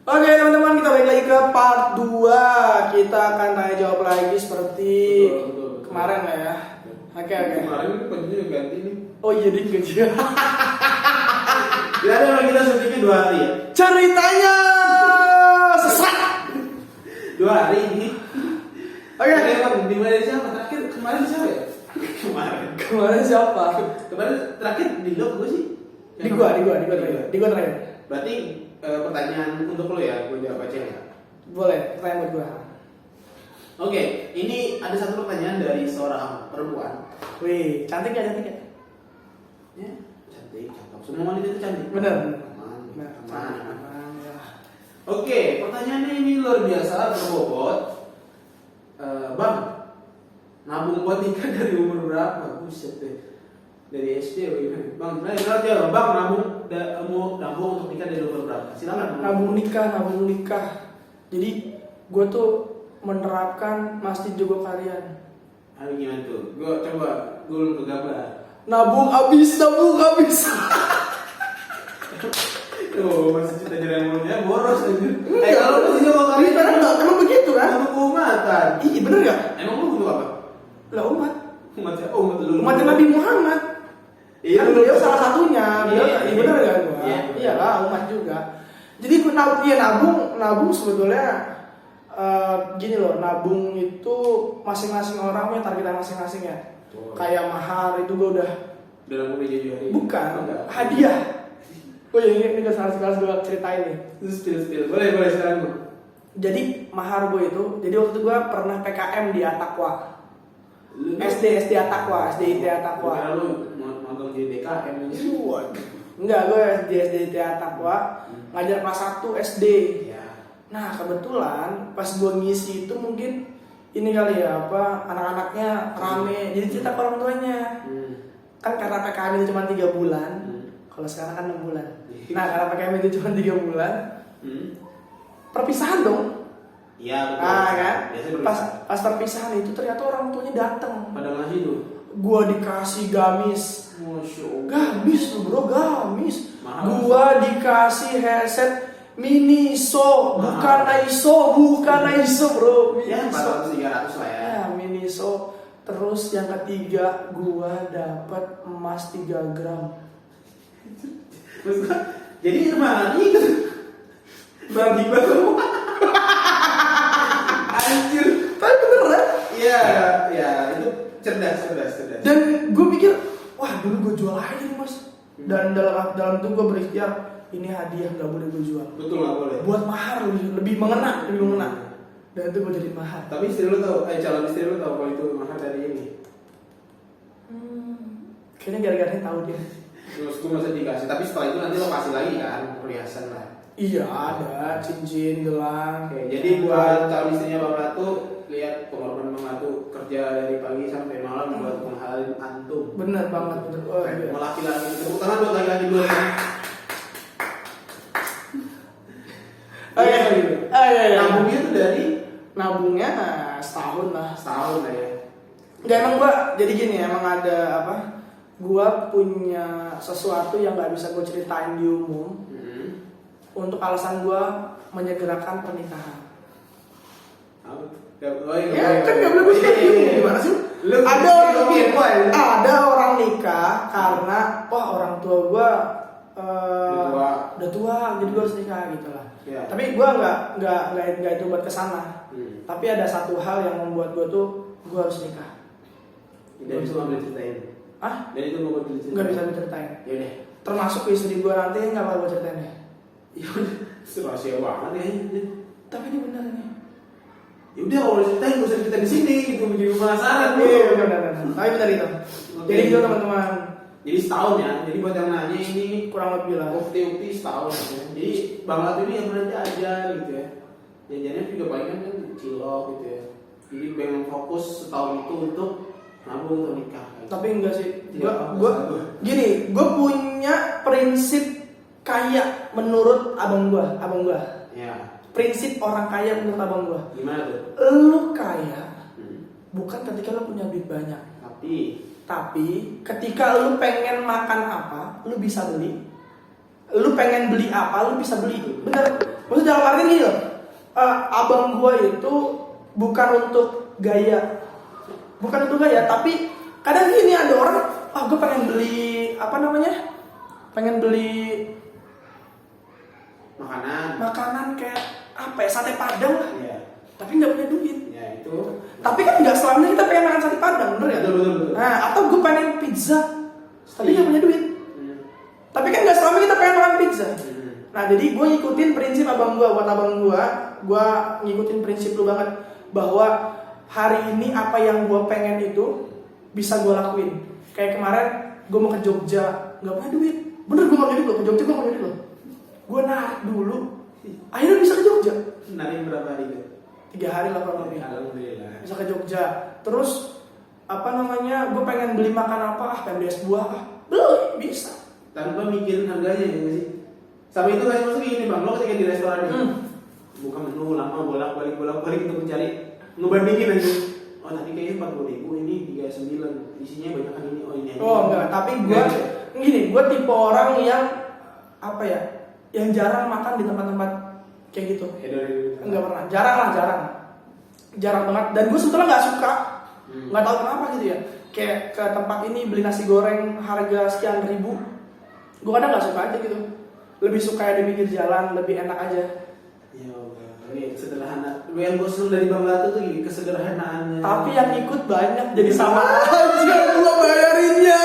Oke teman-teman, kita balik lagi ke part 2. Kita akan tanya jawab lagi seperti Betul. kemarin lah ya. Oke. Kemarin itu bajunya ganti nih. Oh iya ding gaji. Tidak ada orang kita syutingnya 2 hari ya. Ceritanya sesat. 2 hari ini. Oke. Emang dimulai dari siapa? Terakhir kemarin siapa ya? Kemarin siapa? Kemarin terakhir di log gue sih. Di gua terakhir. Berarti pertanyaan untuk lo ya, gue jawab aja ya. Boleh, pertanyaan buat gua. Oke, ini ada satu pertanyaan dari seorang perempuan. Wih, cantik ya? Ya, cantik, cakep. Semua wanita itu cantik. Bener. Aman. Ya. Oke, pertanyaannya ini luar biasa, berbobot. Bang, nabung buat nikah dari umur berapa? Buset deh. Dari SD bagaimana? Bang, gimana aja Bang, nabung untuk nikah dari umur berapa? Silakan. Nabung nikah. Jadi gue tuh menerapkan Masjid Jogokarian. Ayo gimana tuh? Gue coba gue gambar. Nabung habis. Tuh, masih cita jeremonnya boros aja. Kalau masih Jawa kali Karena enggak, emang begitu kan? nabung keumatan. Iya bener gak? Emang lu untuk apa? Lah umat Umat Nabi Muhammad. Iya, Kan beliau salah satunya. Beliau Iya, iya bener kan gua? iya. Iyalah umat juga. Jadi gua nabung sebetulnya gini loh, nabung itu masing-masing orang punya targetan masing-masing ya. Oh. Kayak mahar itu gua udah dalam media hari. bukan Enggak. hadiah. Oh ya ini udah salah gua ceritain nih. Spill. Boleh sekarang Bu. Jadi mahar gue itu, jadi waktu itu gue pernah PKM di Atakwa. Lu SD Atakwa, SDIT Atakwa. Karena lu magang di DKM aja. Enggak, gue di SDIT Atakwa ngajar kelas 1 SD. Iya. Nah kebetulan pas gue ngisi itu mungkin ini kali ya apa anak-anaknya rame, jadi cerita ke orang tuanya. Kan karena PKM itu cuma 3 bulan, kalau sekarang kan 6 bulan. Nah karena PKM itu cuma 3 bulan, perpisahan dong. Iya betul. Ah kan? Biasanya Pas perpisahan itu ternyata orang tuanya datang. pada ngasih tuh. Gua dikasih gamis. Masya Allah. Gamis lu bro, gamis. Mahal. Gua dikasih headset Miniso, bukan Aiso bro. Ya Miniso. 400-300 lah ya. Ya, Miniso. Terus yang ketiga, gua dapat emas 3 gram. Terus gua, jadi mana nih? Bagi semua. Anjir. Tapi beneran. Iya, itu cerdas. Dan gue pikir, wah dulu gue jual aja nih mas. Dan dalam itu gue berikhtiar, ini hadiah nggak boleh gue jual. Betul nggak boleh. Buat mahar lebih mengena. Dan itu gue jadi mahar. Tapi istri lu tahu, calon istri lu tahu kalau itu mahar dari ini. Kayaknya gara-gara tahu dia. Terus gue masa dikasih, tapi setelah itu nanti lo kasih lagi kan perhiasan lah. Iya ada cincin, gelang. Oke, jadi buat calon istrinya Bang Ratu, lihat pengorbanan Bang Ratu kerja dari pagi sampai malam buat menghalin antum. Bener banget. Oh, iya. Mau laki-laki, tepuk tangan buat laki-laki dulu. Iya. Nabungnya tuh dari Nabungnya setahun lah. setahun lah ya. Enggak emang gua jadi gini emang ada apa? Gua punya sesuatu yang nggak bisa gue ceritain di umum. Untuk alasan gua menyegerakan pernikahan. Ya kan nggak boleh gue ceritain. Gimana sih? Ada orang nikah karena wah orang tua gua udah tua jadi gua harus nikah gitu lah. Ya. Tapi gua nggak itu buat kesana. Tapi ada satu hal yang membuat gua tuh gua harus nikah. Dan itu nggak boleh ceritain. Dan itu nggak boleh ceritain. Nggak bisa gue ceritain. Yaudah. Termasuk istri gua nanti nggak bakal gue ceritain ya. Yaudah. Rahasia banget ya. Tapi ini benar nih. Yaudah kalau ceritain gak usah cerita di sini gitu, bikin penasaran. Iya benar. Tapi benar itu. Jadi gitu teman-teman. Jadi setahun ya. Jadi buat yang nanya ini Kurang lebih lah. ukti setahun ya. Jadi Bang Ratu ini yang pernah aja gitu ya. Jajannya juga palingan kan cilok gitu ya. Jadi pengen fokus setahun itu untuk nabung untuk nikah. Tapi enggak sih. Tidak, Gini, gue punya prinsip kaya menurut abang gua. Ya. Prinsip orang kaya menurut abang gua. Gimana tuh? Lu kaya bukan ketika lu punya duit banyak. Tapi ketika lu pengen makan apa, lu bisa beli. Lu pengen beli apa, lu bisa beli. Bener. Maksudnya dalam arti abang gua itu bukan untuk gaya, tapi kadang gini ada orang, gue pengen beli pengen beli makanan kayak apa ya, sate padang lah, tapi nggak punya duit. Itu. Tapi kan nggak selamanya kita pengen makan sate padang, bener ya? Betul. Nah, atau gue pengen pizza, tapi nggak punya duit. Tapi kan nggak selamanya kita pengen makan pizza. Nah, jadi gue ngikutin prinsip abang gue, gue ngikutin prinsip lu banget bahwa hari ini apa yang gue pengen itu bisa gue lakuin. Kayak kemarin gue mau ke Jogja, nggak punya duit. Bener, gue nggak punya duit loh, ke Jogja gue nggak punya duit loh. Gue narik dulu, akhirnya bisa ke Jogja. Narik berapa hari itu? 3 hari lah kurang lebih. Alhamdulillah. Bisa ke Jogja. Terus gue pengen beli makan apa? Pengen beli es buah. Beli, bisa. Tanpa mikirin harganya ya nggak sih? Sama itu kasih masuk ini bang, lo ketika di restoran ini buka menu lama bolak-balik untuk mencari ngebandingin aja. Oh tadi kayaknya 40.000, ini 39, isinya banyak kan ini. Oh ini aja. Oh enggak, tapi gue tipe orang yang yang jarang makan di tempat-tempat kayak gitu. Enggak pernah, jarang banget. Dan gue sebetulnya nggak suka, nggak tahu kenapa gitu ya. Kayak ke tempat ini beli nasi goreng harga sekian ribu, gue kadang nggak suka aja gitu. Lebih suka ya di pinggir jalan, lebih enak aja. Ya Allah, ini sederhana. Yang gue seneng dari Bang Latu tuh kesederhanaannya. Tapi yang ikut banyak jadi sama aja gue bayarinnya.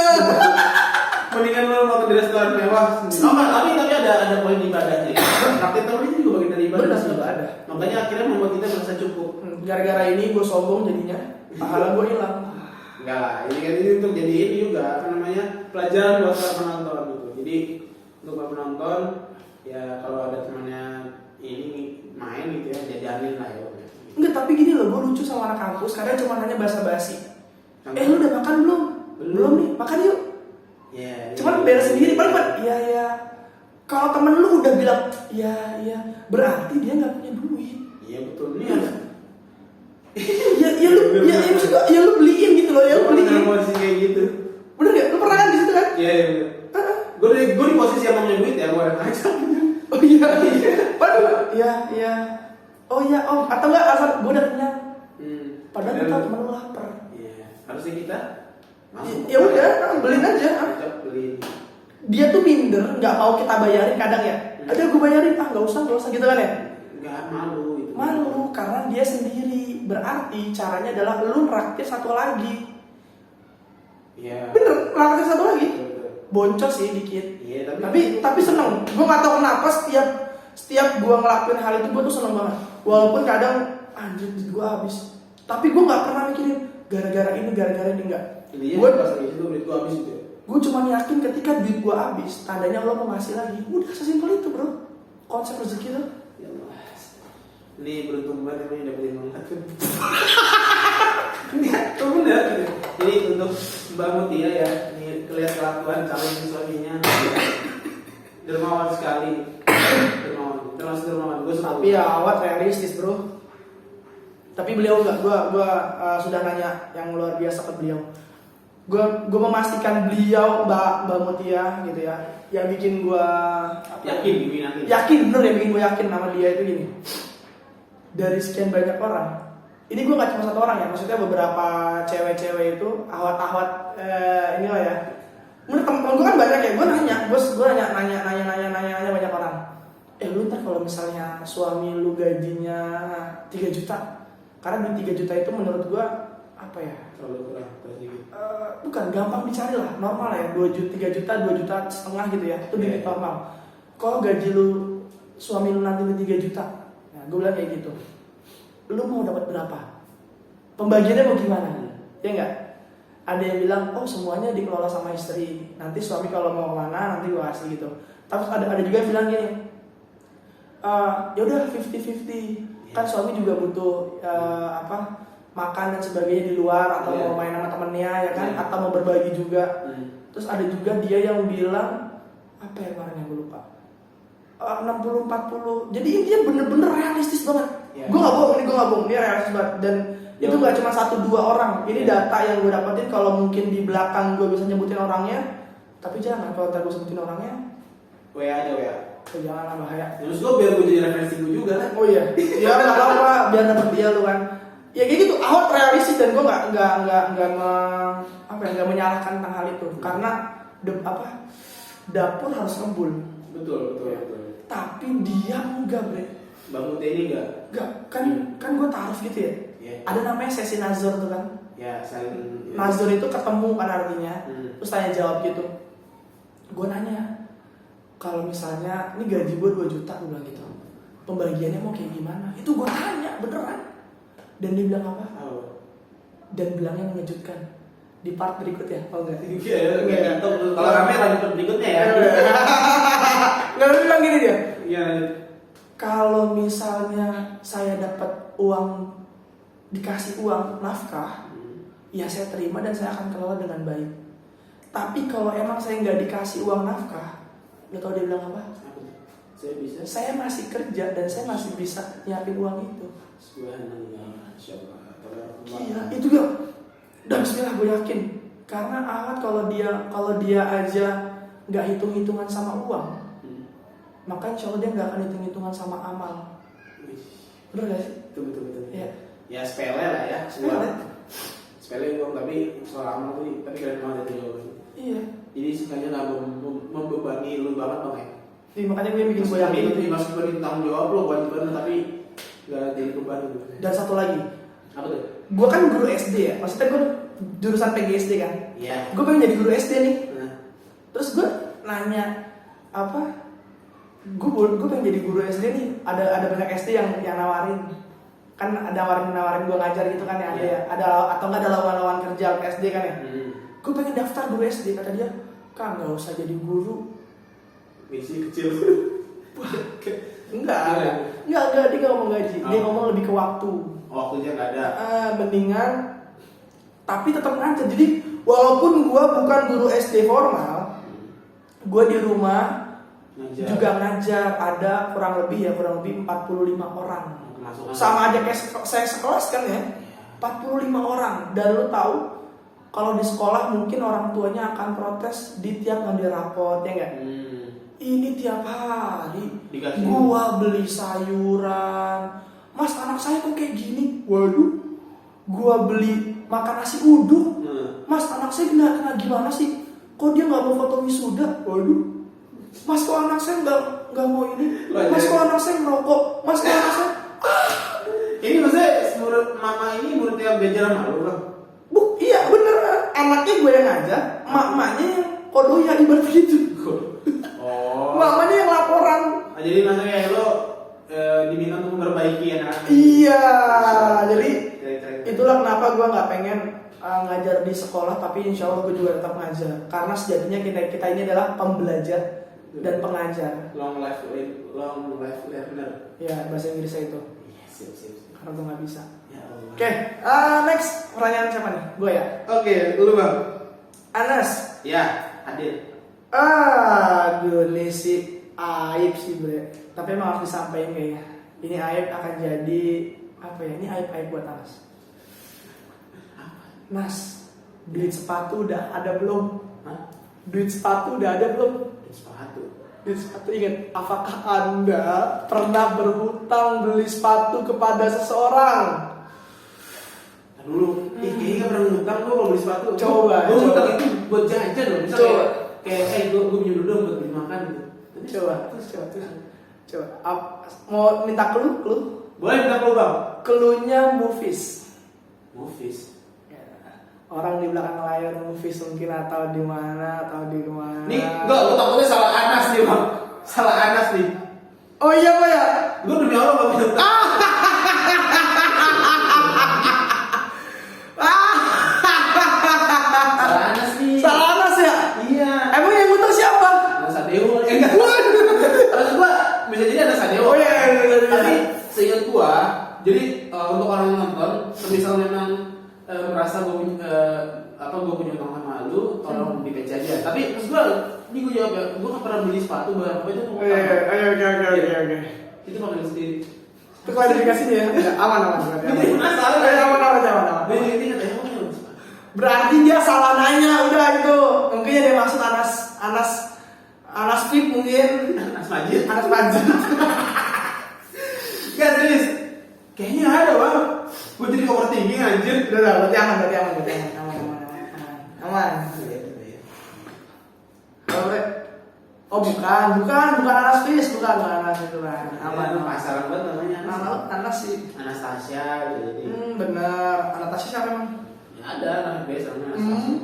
Mendingan lo makan di restoran mewah. Tapi ada poin ibadahnya. Praktek tahun ini juga bagian dari ibadah. Benar. Makanya akhirnya membuat kita merasa cukup. Gara-gara ini gue sombong jadinya, pahala gue hilang. Enggak lah, ini untuk jadi ini juga pelajaran buat para penonton gitu. Jadi untuk para penonton ya kalau ada temannya ini main gitu ya, jajanin lah ya. Enggak, tapi gini loh, gue lucu sama anak kampus kadang cuma nanya basa-basi. Lu udah makan belum? Belum nih, makan yuk. Cuman beres sendiri paling iya. Kalau temen lu udah bilang iya, berarti dia nggak punya duit. Iya betul nih. Ya lu beliin gitu loh, ya lu beliin. Posisi kayak gitu. Bener gak? Lu pernah kan di situ kan? Iya. Gue di posisi yang punya duit ya, gue ada aja. Oh iya. Waduh, iya. Oh iya, atau enggak asal gue udah kenyang. Padahal kita temen lu lapar. Iya. Harusnya kita ya udah, beliin aja. Beliin. Dia tuh minder, nggak mau kita bayarin kadang ya. Ada gue bayarin, nggak usah gitu kan ya? Nggak malu gitu. Malu karena dia sendiri. Berarti caranya adalah lu nraktir satu lagi. Iya. Bener, nraktir satu lagi. Betul. Boncos sih dikit. Iya, tapi seneng. Gue nggak tahu kenapa setiap gue ngelakuin hal itu gue tuh seneng banget. Walaupun kadang anjir gue habis. Tapi gue nggak pernah mikirin gara-gara ini enggak. Gue pas lagi itu duit gue habis gitu. Gue cuma yakin ketika duit gue habis, tandanya Allah mau ngasih lagi. Udah sesimpel itu bro. Konsep rezeki tuh. Ya Allah. Ini beruntung banget emang dapetin Bang Latu. Itu bener gitu. Jadi untuk Mbak Mutia ya, ini kelihatan kelakuan calon suaminya dermawan sekali. Termasuk dermawan. Gue suka. Tapi ya awat realistis bro. Tapi beliau enggak, gue sudah nanya yang luar biasa ke beliau. Gue memastikan beliau Mbak Mutia gitu ya, yang bikin gue yakin bener ya, bikin gue yakin nama dia itu gini. Dari sekian banyak orang, ini gue nggak cuma satu orang ya, maksudnya beberapa cewek-cewek itu ahwat-ahwat inilah ya. Menurut temen-temen gue kan banyak ya, gue nanya banyak orang. Lu ntar kalau misalnya suami lu gajinya 3 juta, karena duit 3 juta itu menurut gue apa ya? Terlalu kurang. Bukan, gampang dicari lah, normal ya, 3 juta, 2 juta setengah gitu ya, itu duit normal. Kalau gaji lu, suami lu nanti 3 juta, nah gue bilang kayak gitu, lu mau dapat berapa? Pembagiannya mau gimana? Ya enggak? Ada yang bilang, semuanya dikelola sama istri, nanti suami kalau mau kemana nanti gue kasih gitu. Tapi ada juga yang bilang gini, ya udah 50-50, kan suami juga butuh makan dan sebagainya di luar, atau mau main sama temennya ya kan, atau mau berbagi juga. Terus ada juga dia yang bilang apa ya kemarin yang gue lupa, 60-40. Jadi ini dia bener-bener realistis banget. Gue nggak bohong, dia realistis banget. Dan itu nggak cuma 1-2 orang. Ini data yang gue dapetin. Kalau mungkin di belakang gue bisa nyebutin orangnya, tapi jangan kalau ntar gue sebutin orangnya. WA aja. Janganlah, bahaya. Terus gue biar gue jadi referensi gue juga. Oh iya. Ya nggak apa-apa, biar dapet dia lu kan. Ya kayak gitu, Ahok realistis dan gue nggak menyalahkan tentang hal itu karena dapur harus ngebul. Betul. Tapi dia enggak, bre. Bang Ute ini enggak? Enggak, kan gue taruh gitu ya. Yeah. Ada namanya sesi nazar tuh kan. Ya, saling Nazar itu ketemu kan artinya. Terus tanya jawab gitu. Gue nanya, kalau misalnya ini gaji gue 2 juta, gue bilang gitu. Pembagiannya mau kayak gimana? Itu gue tanya beneran. Dan dia bilang apa? Dan bilangnya mengejutkan. Di part berikutnya, oh enggak? Iya. Kalau kami lanjut berikutnya ya. Nggak, dia bilang gini dia. Iya. Kalau misalnya saya dapat uang, dikasih uang nafkah, ya saya terima dan saya akan kelola dengan baik. Tapi kalau emang saya nggak dikasih uang nafkah, lo tau dia bilang apa? Saya bisa. Saya masih kerja dan saya masih bisa nyiapin uang itu. Subhanallah, insyaallah. Iya, itu gak. Dan bismillah gue yakin. Karena Ahmad kalau dia aja nggak hitung-hitungan sama uang, maka insya Allah dia nggak akan hitung-hitungan sama amal. Bener gak sih? Betul. Iya. Ya sepele lah ya. Sepele uang tapi soal amal tuh tapi keren banget itu jawabannya. Iya. Jadi sukanya nggak membebani lu banget bang ya. Jadi makanya gue bikin gue yakin itu. Masukin tanggung jawab lo kewajiban tapi nggak jadi beban gitu. Dan satu lagi, Apa tuh? gue kan guru SD ya, maksudnya gue jurusan PGSD kan. Iya. Gue pengen jadi guru SD nih. Nah. Terus gue nanya apa? Gue pengen jadi guru SD nih. Ada banyak SD yang nawarin. Kan ada nawarin gue ngajar gitu kan ya. Iya. Ada atau nggak ada lawan-lawan kerja SD kan ya. Gue pengen daftar guru SD, kata dia, Kak nggak usah jadi guru. Misi kecil. Enggak, dia nggak ngomong gaji, dia ngomong lebih ke waktu. Waktunya nggak ada. Mendingan, tapi tetap ngajar. Jadi walaupun gue bukan guru SD formal, gue di rumah Ngajar. juga ngajar. Ada kurang lebih 45 orang. Kemasukan. Sama aja kayak saya sekelas kan ya, 45 orang. Dan lu tahu kalau di sekolah mungkin orang tuanya akan protes di tiap ngambil rapot ya enggak? Ini tiap hari Dikasih. gua beli sayuran, Mas anak saya kok kayak gini? Waduh, gua beli makan nasi uduk, Mas anak saya kena gimana sih? Kok dia nggak mau foto wisuda? Waduh, Mas kok anak saya nggak mau ini? Mas kok anak saya ngerokok? Mas kok anak saya? Ini maksudnya murid mama ini murid yang belajar sama lu bang? Iya bener, anaknya gue yang ngajak, mak-maknya yang kodoya ibarat gitu. Oh. Mamanya yang laporan. Jadi maksudnya lo diminta untuk memperbaiki anak. Iya, jadi Keren. itulah kenapa gue nggak pengen ngajar di sekolah, tapi insya Allah gue juga tetap ngajar. Karena sejatinya kita ini adalah pembelajar dan pengajar. Long life learner. Ya bahasa Inggrisnya itu. Iya, siap. Karena gue nggak bisa. Ya Allah. Oke, next pertanyaan siapa nih? Gue ya. Oke, lu bang. Anas. Ya, hadir. Aduh, ini sih aib sih bre. Tapi emang harus disampaikan kayaknya. Ini aib akan jadi apa ya? Ini aib buat Anas. Nas, duit sepatu udah ada belum? Hah? Duit sepatu udah ada belum? Sepatu. Duit sepatu, ingat, apakah Anda pernah berhutang beli sepatu kepada seseorang? Dulu, kayaknya gak pernah ngutang lo kalau beli sepatu. Coba. Gue ngutang itu buat jajan loh. Misalnya Coba. kayak gue punya dulu buat beli makan gitu. Coba. Mau minta clue? Boleh minta lu bang? Clue-nya movies. Movies. Ya, orang di belakang layar movies mungkin atau di mana. Nih, enggak, lo takutnya salah Anas nih bang. Salah Anas nih. Oh iya Pak ya. Gue demi Allah gak punya utang. Salah Anas nih. Salah Anas ya? Iya. Emang yang ngutang siapa? Anas Sadewo. Enggak. Anas gua bisa jadi Anas Sadewo. Oh iya. Tapi seingat gua, jadi untuk orang yang nonton, misal memang merasa gua punya utang sama lu, tolong di PC aja. Tapi terus gua, ini gua jawab ya, gua gak pernah beli sepatu barang apa itu mau utang. Oke. Itu makan sendiri. Itu klarifikasinya ya? Ya, aman. Ini penasaran. Aman. Ini katanya mau punya sepatu. Berarti dia salah nanya, udah itu. Mungkin dia maksud Anas Fit mungkin. Anas Majid. Anas Panjang. Gak serius. Kayaknya ada bang. Gue jadi overthinking anjir. Udah, berarti aman. Aman. Kalau Bre? Oh bukan Anas Fis, bukan Anas itu kan. Aman. Pasaran banget namanya. Nama Anas sih. Anastasia jadi. Bener. Anastasia siapa emang? Ya ada nama biasa namanya Anastasia.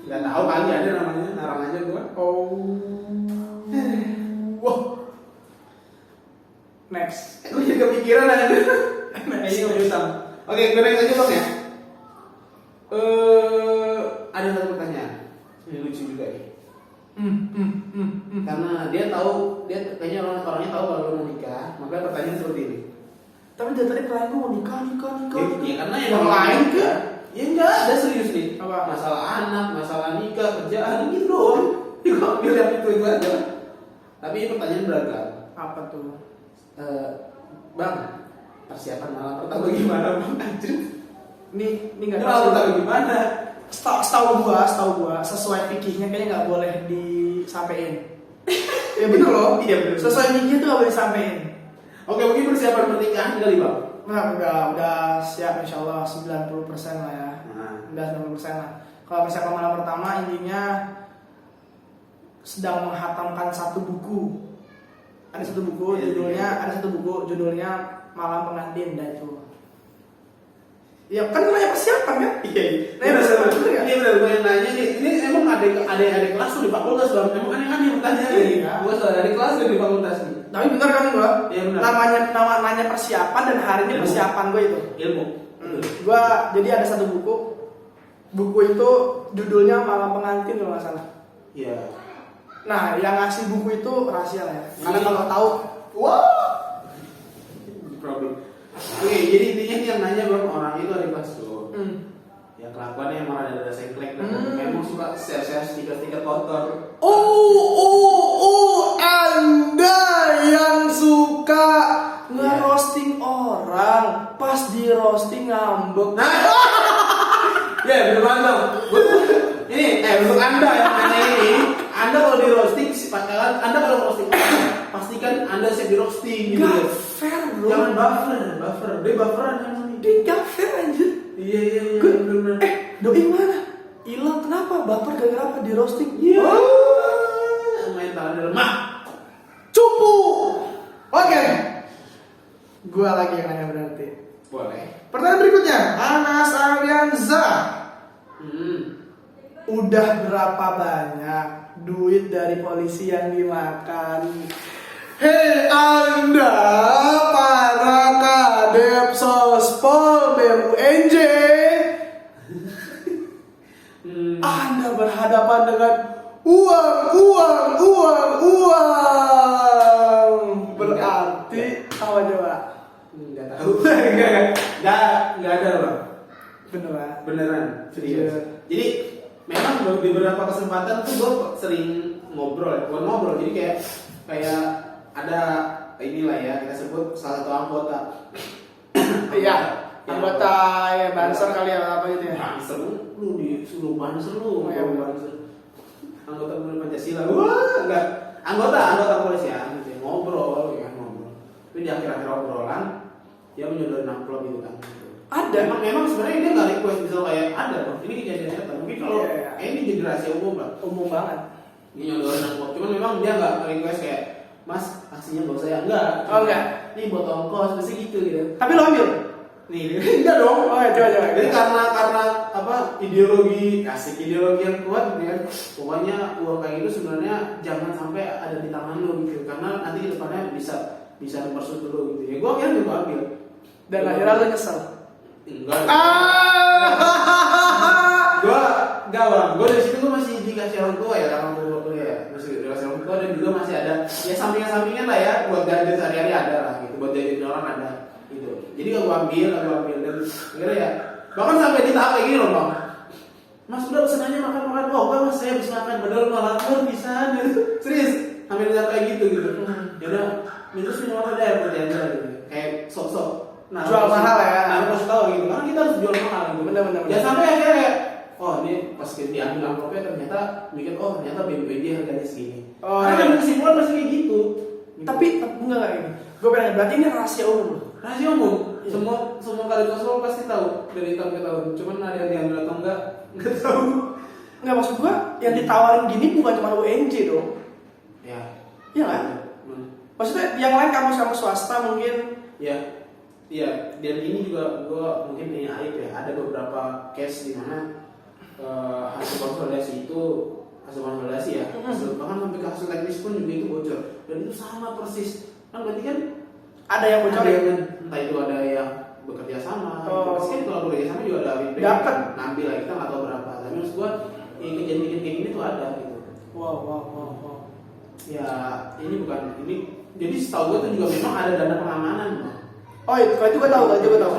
Gak tahu kali ada namanya, narang aja gua. Oh. Wah. Next. Gue jadi kepikiran aja. Ini utang. Oke, gue next aja bang ya. Ada satu pertanyaan. Ini lucu juga nih. Karena dia kayaknya orangnya tahu kalau lo mau nikah, makanya pertanyaan seperti ini. Tapi dia tadi pelayan mau nikah. Ya karena yang lain kan. Ya enggak ada serius nih. Apa? Masalah anak, masalah nikah, kerjaan gitu doang. Gue ambil yang itu aja. Tapi pertanyaan beragam. Apa tuh? Bang, persiapan malam pertama gimana bang? Anjir. Ini nggak Malam pertama gimana? Setahu gua sesuai fikihnya kayaknya nggak boleh disampaikan. Ya bener loh. Iya bener. Sesuai fikih itu nggak boleh disampaikan. Oke, mungkin persiapan pernikahan kali bang. Nah, udah siap insyaallah 90% lah ya. Udah 90% lah. Kalau misalkan malam pertama intinya sedang menghatamkan satu buku. Ada satu buku judulnya Malam Pengantin dah itu. Ya kan namanya persiapan kan? Iya. Nah, persiapan bener ya? Ini benar gue yang nanya nih. Ini emang ada kelas tuh di fakultas bang. Emang aneh-aneh pertanyaan nih. Iya. Gue selalu ada kelas tuh di fakultas nih. Tapi bener kan gua? Iya benar. Namanya persiapan dan hari ini persiapan gue itu. Ilmu. Gua jadi ada satu buku. Buku itu judulnya Malam Pengantin kalau nggak salah. Iya. Nah, yang ngasih buku itu rahasia lah ya. Karena Iya. kalau tahu, wah. Problem. Oke, jadi intinya nih yang nanya bang orang itu ada kelas tuh. Ya kelakuannya emang ada sengklek dan emang suka share stiker kotor. Anda yang suka nge-roasting orang, pas di roasting ngambek. Nah, ya bener banget bang. Ini untuk anda yang nanya ini, anda kalau di roasting, anda kalau roasting orang, pastikan anda siap di roasting gitu. Gak fair bro. Jangan buffer, dia bufferan namanya. Dia gak fair anjir. Iya, bener. Doi mana? Hilang kenapa? Baper gara-gara apa di roasting? Iya. Main tangan lemah. Cupu. Oke. Gua lagi yang nanya berarti. Boleh. Pertanyaan berikutnya, Anas Arianza. Udah berapa banyak duit dari polisi yang dimakan? Hei Anda para kadep sospol BUNJ, Anda berhadapan dengan uang. Berarti apa coba? Enggak tahu. Enggak ada bang. Beneran, serius. Iya. Jadi memang di beberapa kesempatan tuh gue sering ngobrol, bukan ngobrol. Jadi kayak ada inilah ya kita sebut salah satu anggota. Iya. Anggota ya banser kali ya apa gitu ya? Banser lu disuruh banser lu, Iya, banser. Anggota Pancasila. Wah, enggak. Anggota polisi ya, gitu. Ngobrol. Tapi di akhir-akhir obrolan dia menyodorin amplop gitu kan. Ada. Memang sebenarnya dia nggak request misal kayak ada loh. Ini kejadian nyata. Mungkin kalau ini jadi rahasia umum lah. Umum banget. Ini nyodorin amplop. Cuman memang dia nggak request kayak Mas aksinya nggak usah ya enggak. Oh enggak. Ini buat ongkos pasti gitu. Tapi lo ambil. Nih enggak dong. Oh ya coba. Jadi karena apa ideologi yang kuat gitu kan. Pokoknya uang kayak gitu sebenarnya jangan sampai ada di tangan lo gitu. Karena nanti depannya bisa mempersut lo gitu. Ya gue akhirnya juga ambil. Dan akhirnya lo nyesel. Enggak. Gue dari situ gue masih dikasih orang tua ya karena gue kuliah, masih dikasih orang tua dan juga masih ada ya sampingan lah ya buat gadget sehari-hari ada lah gitu, buat jajanin orang ada gitu. Jadi gue ambil dan akhirnya ya bahkan sampai di tahap kayak gini loh bang. Mas udah pesen aja makan. Oh enggak mas saya bisa makan padahal malah bisa gitu. Serius sampai di tahap kayak gitu. Ya udah terus minum apa deh buat jajan gitu. Kayak sok-sok. Nah, jual mahal ya. Nah, harus tahu gitu. Karena kita harus jual mahal gitu. Bener. Ya sampai akhirnya oh ini pas diambil amplopnya ternyata mikir ternyata BBD harganya segini. Oh, karena kan kesimpulan pasti kayak gitu. Tapi enggak kayak gitu. Gue pengen berarti ini rahasia umum loh. Rahasia umum. Iya. Semua kalian kontrol pasti tahu dari tahun ke tahun. Cuman ada yang diambil atau enggak tahu. Enggak, maksud gue yang ditawarin gini bukan cuma UNJ dong. Ya. Iya kan? Maksudnya yang lain kampus-kampus swasta mungkin. Ya. Iya, dan ini juga gue mungkin ini aib ya. Ada beberapa case di mana hasil konsolidasi itu ya. Bahkan sampai ke hasil teknis pun juga itu bocor. Dan itu sama persis. Kan berarti kan Ada yang bocor ada ya? yang, entah itu ada yang bekerja sama. Oh. Pasti kan kalau bekerja sama juga ada feedback. Dapat. Nampil lah kita nggak tahu berapa. Tapi maksud gue kejadian kayak gini tuh ada gitu. Wow. Ya ini bukan ini. Jadi setahu gue tuh juga memang ada dana pengamanan. Oh itu gue tahu, benar.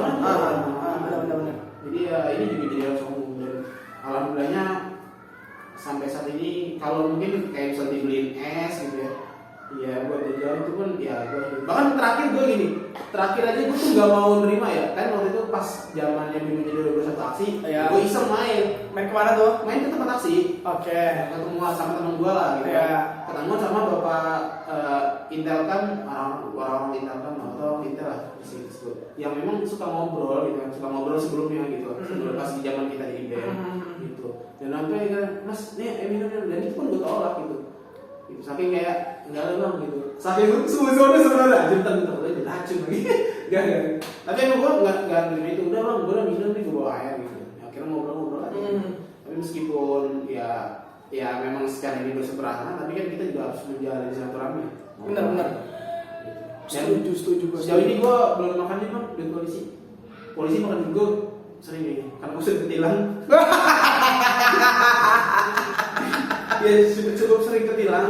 Jadi ya ini juga jadi harus umum dan alhamdulillahnya sampai saat ini kalau mungkin kayak bisa dibeliin es gitu ya. Iya buat jajan itu pun ya gue bahkan terakhir aja gue tuh nggak mau nerima ya kan waktu itu pas zamannya Bima jadi 21 aksi ya. Gue iseng main Kemana tuh? main ke tempat aksi. Oke. Ketemu sama teman gue lah gitu Ya. ketemu sama bapak Intelcam orang Intelcam atau Intel lah disebut yang memang suka ngobrol gitu suka ngobrol sebelumnya gitu sebelum pas di zaman kita di IBM gitu dan sampai kan mas nih minum dan itu pun gue tolak gitu saking kayak enggak ada bang gitu saking sudah sebenarnya bentar aja racun lagi enggak tapi emang gue enggak nerima itu udah bang gue udah minum nih gue bawa air gitu akhirnya ngobrol aja tapi meskipun ya memang secara ini berseberangan tapi kan kita juga harus menjalani silaturahmi Benar. dan Setuju gue. sejauh ini gue belum makan nih bang duit polisi makan gue sering kayaknya karena gue sering ketilang ya cukup sering ketilang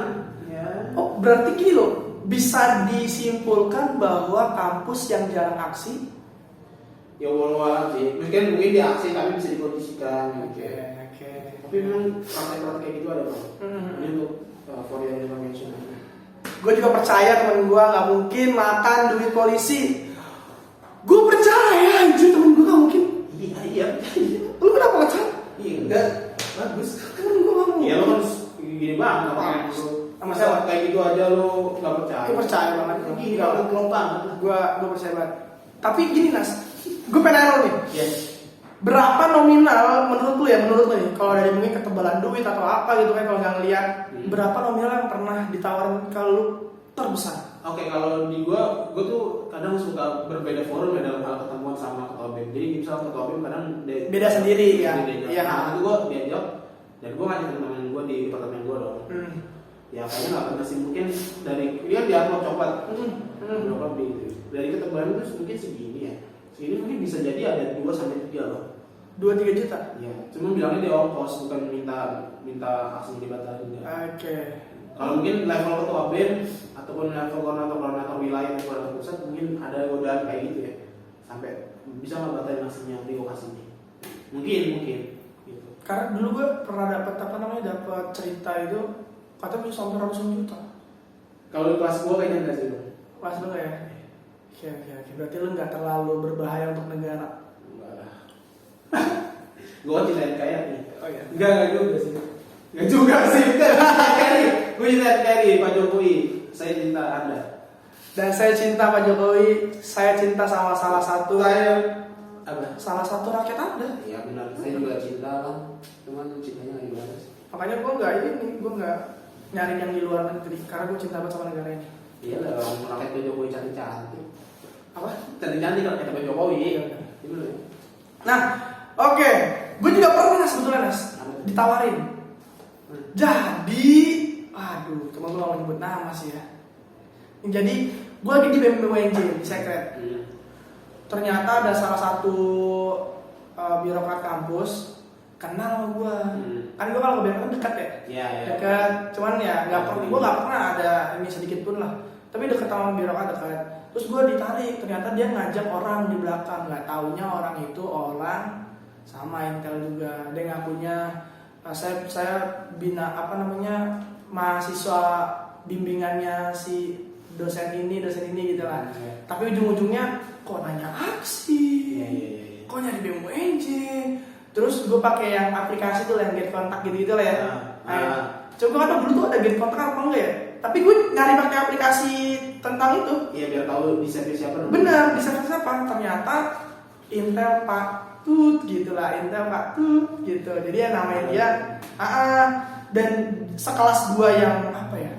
ya. Oh berarti gini loh, bisa disimpulkan bahwa kampus yang jarang aksi. Ya walau sih, mungkin di aksi tapi bisa dikondisikan. Oke. Tapi memang praktek-praktek kayak gitu ada bang. Ini untuk for your information. Gue juga percaya temen gue nggak mungkin makan duit polisi. Gue percaya anjir temen gue nggak mungkin. Iya. Lu kenapa percaya? Iya enggak bagus. Temen gue nggak mungkin. Iya lo kan gini banget apa yang Sama siapa? kayak gitu aja lo nggak percaya. Gue percaya banget. Gila lo kelopang. Gue percaya banget. Tapi gini Nas, gue pengen nanya lo nih. Yes. Berapa nominal menurut lu nih kalau dari mungkin ketebalan duit atau apa gitu kan kalau nggak ngeliat berapa nominal yang pernah ditawarin kalau lu terbesar? Oke, kalau di gua tuh kadang suka berbeda forum ya dalam hal ketemuan sama ketua BEM. Jadi misal ketua BEM kadang beda sendiri ya. Iya. Nah, itu gua diajak dan gua ngajak teman-teman gua di departemen gua dong. Ya kayaknya nggak pernah sih mungkin dari dia upload coklat. Coklat dari ketebalan itu mungkin segini ya. Segini mungkin bisa jadi ada 2 sampai 3 loh. 2-3 juta. Iya. Cuma bilangnya dia ongkos bukan minta aksi dibatalin. Oke. Kalau mungkin level ketua BEM ataupun level koordinator wilayah atau koordinator pusat mungkin ada godaan kayak gitu ya sampai bisa nggak batalin aksinya revokasinya mungkin gitu. Karena dulu gue pernah dapat cerita itu katanya bisa sampai ratusan juta. Kalau di kelas gue kayaknya enggak sih bang. Kelas lu ya? Oke. Berarti lu nggak terlalu berbahaya untuk negara. Enggak lah. Gue cintain kaya nih. Oh iya. Enggak juga sih. Enggak juga sih. Gue cintain kaya Pak Jokowi. Saya cinta Anda. Dan saya cinta Pak Jokowi. Saya cinta sama salah satu rakyat Anda. Iya benar. Saya juga cinta bang. Cuman cintanya lagi gimana sih? Makanya gue nggak nyari yang di luar negeri karena gue cinta banget sama negara ini. Iya lah, rakyat Pak Jokowi cantik. Apa? Cantik rakyat Pak Jokowi. Iya. Itu loh. Nah, oke. Gue juga pernah sebetulnya ditawarin. Jadi, aduh, cuma gue gak mau nyebut nama sih ya. Jadi, gue lagi di BMWNJ di Sekret. Ternyata ada salah satu birokrat kampus kenal sama gue. Kan gue kalau ke BMWNJ kan dekat ya. Iya. Dekat, cuman ya gue nggak pernah ada ini sedikit pun lah. Tapi deket sama birokrat dekat. Terus gue ditarik, ternyata dia ngajak orang di belakang. Nggak taunya orang itu orang sama Intel juga. Dia ngakunya saya bina mahasiswa bimbingannya si dosen ini gitu lah. Tapi ujung-ujungnya kok nanya aksi, kok nyari BMWNJ. Terus gue pakai yang aplikasi tuh yang get kontak gitu lah ya. Coba kan dulu tuh ada get kontak apa enggak ya? Tapi gue nyari pakai aplikasi tentang itu. Iya, biar tahu di servis siapa. Benar, bisa siapa? Ternyata Intel Pak Tut gitu lah, Intel Pak Tut gitu. Jadi ya namanya dia dan sekelas gua yang apa ya,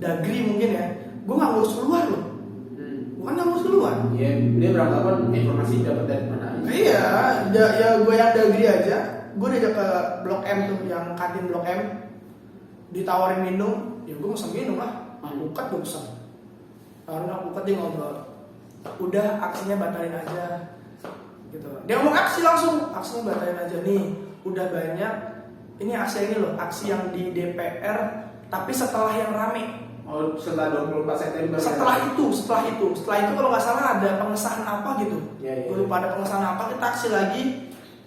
Dagri mungkin ya, gua nggak ngurus keluar loh. Bukan nggak ngurus keluar. Iya, dia beranggapan informasi dapat dari mana? Iya, ya gua yang Dagri aja, gua diajak ke Blok M tuh, yang kantin Blok M, ditawarin minum, ya gua mesen minum lah, alpukat gua pesen. Tawarin alpukat, dia ngobrol, udah aksinya batalin aja gitu. Dia ngomong aksi langsung, aksinya batalin aja nih, udah banyak. Ini aksi ini loh, aksi yang di DPR, tapi setelah yang rame. Oh, setelah 24 September. Setelah itu kalau nggak salah ada pengesahan apa gitu. Ya. Gue lupa ada pengesahan apa, kita aksi lagi.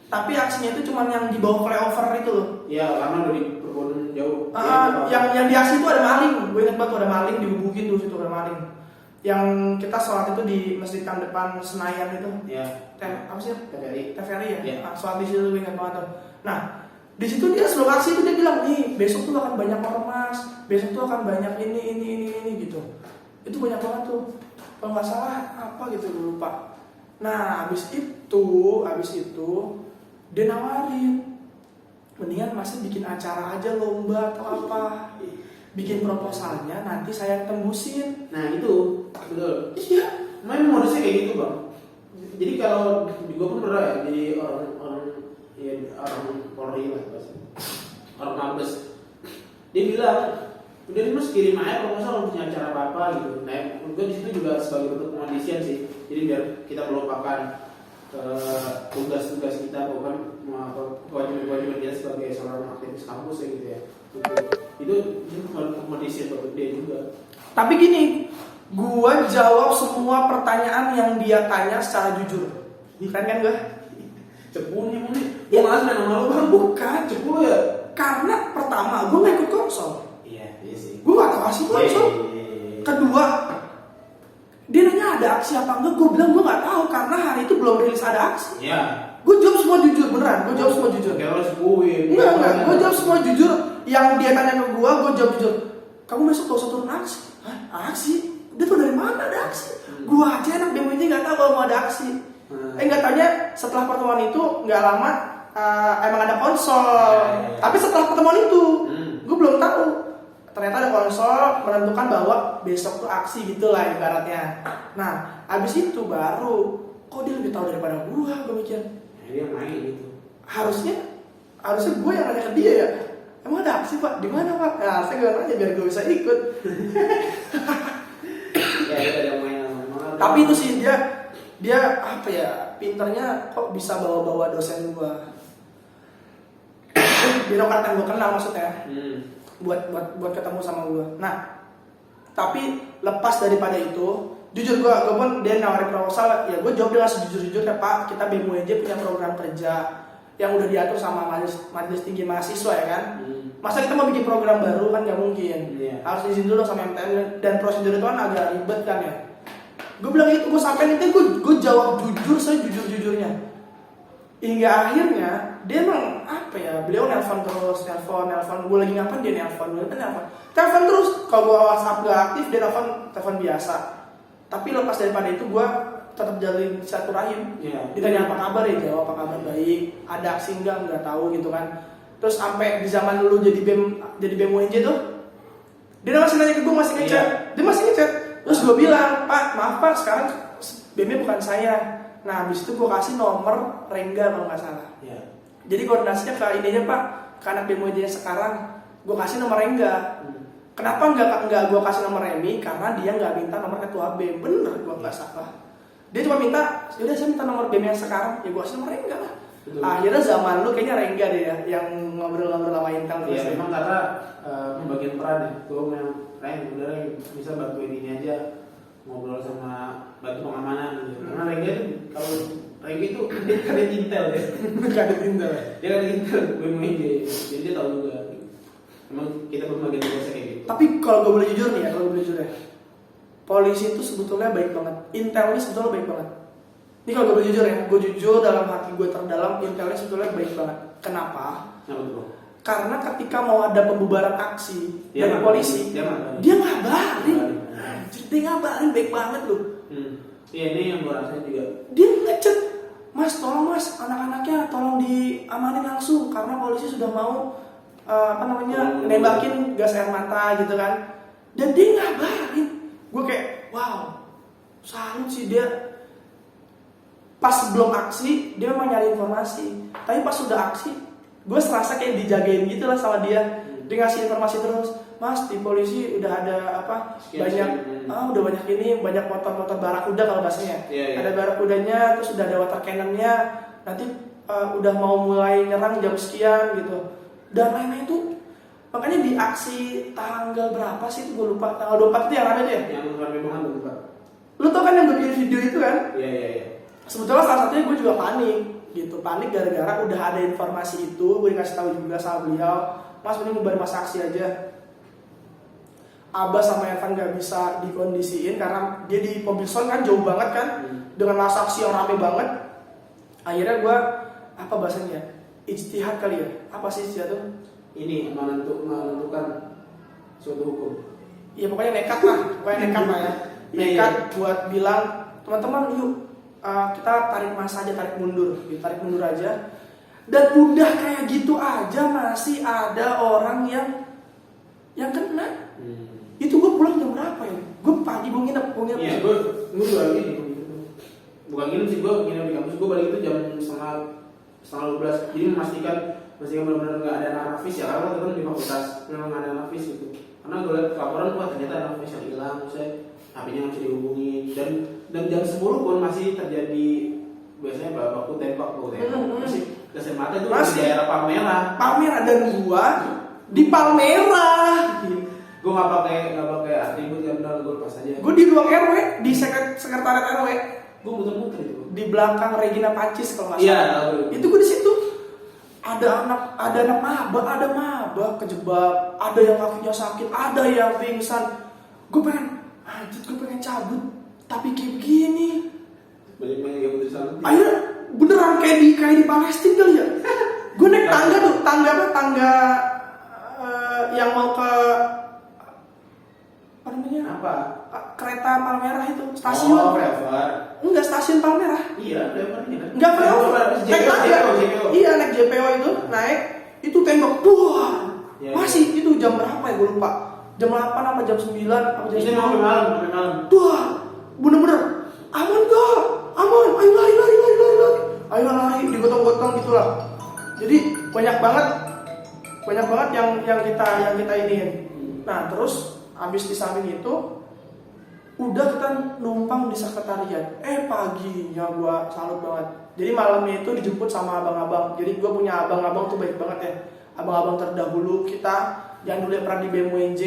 Tapi aksinya itu cuma yang di bawah flyover itu loh. Iya, karena udah diperbuatan jauh. Yang di aksi itu ada maling. Gue ingat banget tuh ada maling, dibubukin tuh situ ada maling. Yang kita sholat itu di masjid yang depan Senayan itu. Iya. Apa sih? TVRI ya. Ya. Sholat di situ gue ingat banget tuh. Nah, di situ dia sebelum aksi itu dia bilang nih besok tuh akan banyak ormas, besok tuh akan banyak ini gitu. Itu banyak banget tuh. Kalau nggak salah apa gitu gue lupa. Nah abis itu dia nawarin, mendingan masih bikin acara aja lomba atau apa, bikin proposalnya nanti saya tembusin. Nah itu betul. Iya. Memang modusnya kayak gitu bang. Jadi kalau gue pun pernah ya jadi orang Polri lah pasti. Orang Mabes. Dia bilang, udah nih mas kirim aja kalau misalnya punya acara apa gitu. Nah, gue di situ juga sebagai bentuk pengondisian sih. Jadi biar kita melupakan tugas-tugas kita, bukan kewajiban dia sebagai seorang aktivis kampus ya gitu ya. Itu pengondisian buat dia juga. Tapi gini, gua jawab semua pertanyaan yang dia tanya secara jujur. Keren kan gue? Cepu nih, gue malas main sama lu bang. Bukan, Cepu ya. karena pertama gue gak ikut konsol. Iya sih. Gue gak tahu aksi konsol. Kedua, dia nanya ada aksi apa enggak, gue bilang gue gak tahu karena hari itu belum rilis ada aksi. Iya. Gue jawab semua jujur, beneran. Gue jawab semua jujur. Kayak lo sepuin. Enggak. Gue jawab semua jujur. Yang dia tanya ke gue jawab jujur. Kamu besok gak usah turun aksi. Hah? Aksi? Dia tuh dari mana ada aksi? Gue aja anak BMJ gak tahu kalau mau ada aksi. Nggak tanya setelah pertemuan itu nggak lama emang ada konsol. Tapi setelah pertemuan itu gue belum tahu. Ternyata ada konsol menentukan bahwa besok tuh aksi gitulah ibaratnya. Nah abis itu baru kok dia lebih tahu daripada gue mikir. Dia main gitu. Harusnya gue yang nanya ke dia ya. Emang ada aksi pak? Di mana pak? Nah saya gue nanya biar gue bisa ikut. Ya itu ada main. Tapi itu sih dia apa ya, pinternya kok bisa bawa-bawa dosen gua. Birokrat yang gua kenal maksudnya. Buat ketemu sama gua. Nah, tapi lepas daripada itu, jujur gua pun dia nawarin proposal, ya gua jawab dengan sejujur-jujurnya, Pak, kita BMUJ punya program kerja yang udah diatur sama majelis tinggi mahasiswa ya kan. Masa kita mau bikin program baru kan nggak mungkin. Harus izin dulu sama MTN dan prosedur itu kan agak ribet kan ya. Gue bilang itu, gue sampein itu, gue jawab jujur, saya jujur-jujurnya. Hingga akhirnya dia emang apa ya, beliau nelpon terus, nelpon, gue lagi ngapain dia nelpon terus. Kalau gue WhatsApp gak aktif, dia telepon biasa. Tapi lepas daripada itu gue tetap jalin silaturahim. Ditanya apa kabar ya, jawab apa kabar baik. Ada aksi nggak tahu gitu kan. Terus sampai di zaman dulu jadi BEM UNJ tuh, dia masih nanya ke gue, masih ngechat. Terus gue bilang, Pak, maaf Pak, sekarang BEM-nya bukan saya. Nah, habis itu gue kasih nomor Rengga kalau nggak salah. Jadi koordinasinya ke ininya Pak, ke anak BEM UNJ sekarang, gue kasih nomor Rengga. Kenapa nggak gue kasih nomor Remi? Karena dia nggak minta nomor ketua BEM. Bener, gue nggak salah. Dia cuma minta, yaudah saya minta nomor BEM yang sekarang, ya gue kasih nomor Rengga lah. Akhirnya zaman lu kayaknya Rengga deh ya, yang ngobrol-ngobrol sama Intel. Iya, memang karena pembagian peran ya. Tuh memang udah bisa bantuin ini aja, ngobrol sama bantu pengamanan gitu. Karena Rengga itu, kalau Rengga itu dia kan ada Intel ya. Dia kan ada Intel, BMWJ, jadi dia tahu juga. Emang kita berbagai tugasnya kayak gitu. Tapi kalau gue boleh jujur nih ya, polisi itu sebetulnya baik banget. Intelnya sebetulnya baik banget. Ini kalau gue boleh jujur ya, gue jujur dalam hati gue terdalam, Intelnya sebetulnya baik banget. Kenapa? Karena ketika mau ada pembubaran aksi dari polisi, dia ngabarin. Anjir, Dia ngabarin baik banget loh. Iya, ini yang gue rasain juga. Dia ngechat, mas tolong mas, anak-anaknya tolong diamanin langsung karena polisi sudah mau nembakin gas air mata gitu kan. Dan dia ngabarin. Gue kayak wow, salut sih dia. Pas belum aksi dia memang nyari informasi, tapi pas sudah aksi gue serasa kayak dijagain gitu lah sama dia. Dia ngasih informasi terus, mas di polisi udah ada udah banyak ini, banyak motor-motor barakuda kalau bahasanya. Ada barakudanya, terus udah ada water cannonnya, nanti udah mau mulai nyerang jam sekian gitu. Dan lain-lain tuh, makanya di aksi tanggal berapa sih itu gue lupa, tanggal 24 itu yang rame tuh ya? Yang rame banget lupa. Lu tau kan yang bikin video itu kan? Iya. Sebetulnya salah satunya gue juga panik gitu, panik gara-gara udah ada informasi itu, gue dikasih tahu juga sama beliau, mas mending bubar masa aksi aja. Abah sama Evan gak bisa dikondisiin karena dia di Pobison kan jauh banget kan, dengan masa aksi yang rame banget. Akhirnya gue apa bahasanya, ijtihad kali ya, apa sih ijtihad tuh? Ini menentukan suatu hukum. Ya pokoknya nekat lah ya. Nekat buat bilang teman-teman yuk kita tarik masa aja, tarik mundur aja. Dan udah kayak gitu aja masih ada orang yang kena. Itu gue pulang jam berapa ya? Gue pagi gue nginep. Iya, gue juga gini. Bukan nginep sih, gue nginep di kampus. Gue balik itu jam setengah 12. Jadi memastikan benar-benar nggak ada anak nafis ya, karena teman di fakultas memang nggak ada nafis gitu. Karena gue lihat laporan, wah ternyata ada nafis yang hilang, saya HP-nya nggak bisa dihubungi, dan jam 10 pun masih terjadi biasanya baku tembak. Masih gas air mata itu di daerah Palmerah dan gua di Palmerah. Gue nggak pakai atribut yang benar, gue lepas aja. Gue di ruang RW, di sekretariat RW. Gue muter-muter itu. Di belakang Regina Pacis kalau nggak salah. Iya, itu gue di situ. Ada anak maba kejebak, ada yang kakinya sakit, ada yang pingsan. Gue pengen cabut, tapi kayak begini. Banyak yang udah sana. Akhirnya beneran kayak di Palestina kali ya. Gue naik tangga yang mau ke apa namanya? Kereta Palmerah itu, stasiun. Oh, Freever. Enggak, stasiun Palmerah. Iya, Freever ini kan. Enggak, Freever. Naik tangga. Iya, naik JPO itu, naik itu tembak. Wah. Ya, masih ya. Itu jam berapa ya gue lupa. Jam 8 apa jam 9 apa jam 9. Ini mau malam. Wah, bener-bener aman gak? Aman, ayo lari. Ayo lari, digotong-gotong gitulah. Jadi banyak banget yang kita iniin. Nah, terus habis di samping itu udah kita numpang di sekretariat. Paginya gua salut banget. Jadi malamnya itu dijemput sama abang-abang. Jadi gua punya abang-abang tuh baik banget ya. Abang-abang terdahulu kita yang dulu pernah di BEM-UNJ.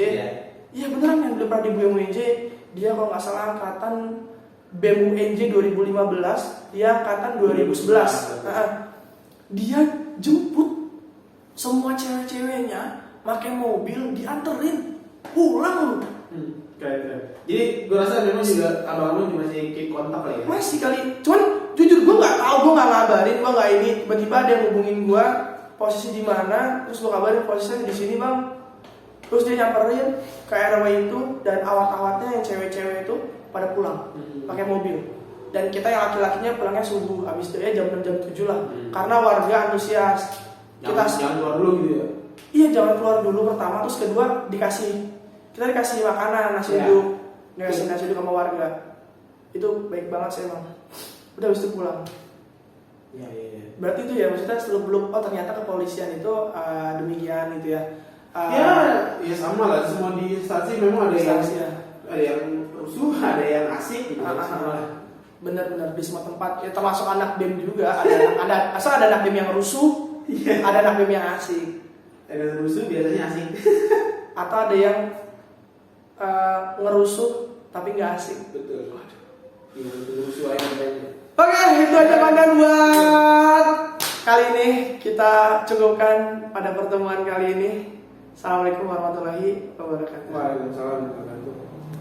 Iya beneran, yang dulu pernah di BEM-UNJ. Dia kalau nggak salah angkatan BEM-UNJ 2015, dia angkatan 2011. Dia jemput semua cewek-ceweknya pakai mobil, dianterin pulang. Keren. Jadi gue rasa memang juga abang-abang masih keep kontak lah ya. Masih kali. Cuman jujur gue nggak tahu, gue nggak ngabarin, gue nggak ini. Tiba-tiba ada yang hubungin gue, posisi di mana, terus gue kabarin posisinya di sini bang. Terus dia nyamperin ke RW itu dan awat-awatnya yang cewek-cewek itu pada pulang pakai mobil. Dan kita yang laki-lakinya pulangnya subuh, habis itu ya jam 6 jam 7 lah. Karena warga antusias. Jangan keluar dulu gitu ya. Iya, jangan keluar dulu pertama, terus kedua kita dikasih makanan, nasi uduk. Dikasih nasi uduk sama warga. Itu baik banget sih emang. Udah habis itu pulang. Iya. Berarti itu ya maksudnya seluk-beluk ternyata kepolisian itu demikian gitu ya. Ya sama lah, semua di instansi memang ada yang rusuh, ada yang asik gitu. Bener-bener di semua tempat ya, termasuk anak BEM juga ada anak BEM yang rusuh, ada anak BEM yang asik. Ada rusuh biasanya asik. Atau ada yang ngerusuh tapi nggak asik. Betul. Rusuh aja banyak. Oke, itu aja konten buat kali ini. Kita cukupkan pada pertemuan kali ini. Assalamualaikum warahmatullahi wabarakatuh. Waalaikumsalam warahmatullahi wabarakatuh.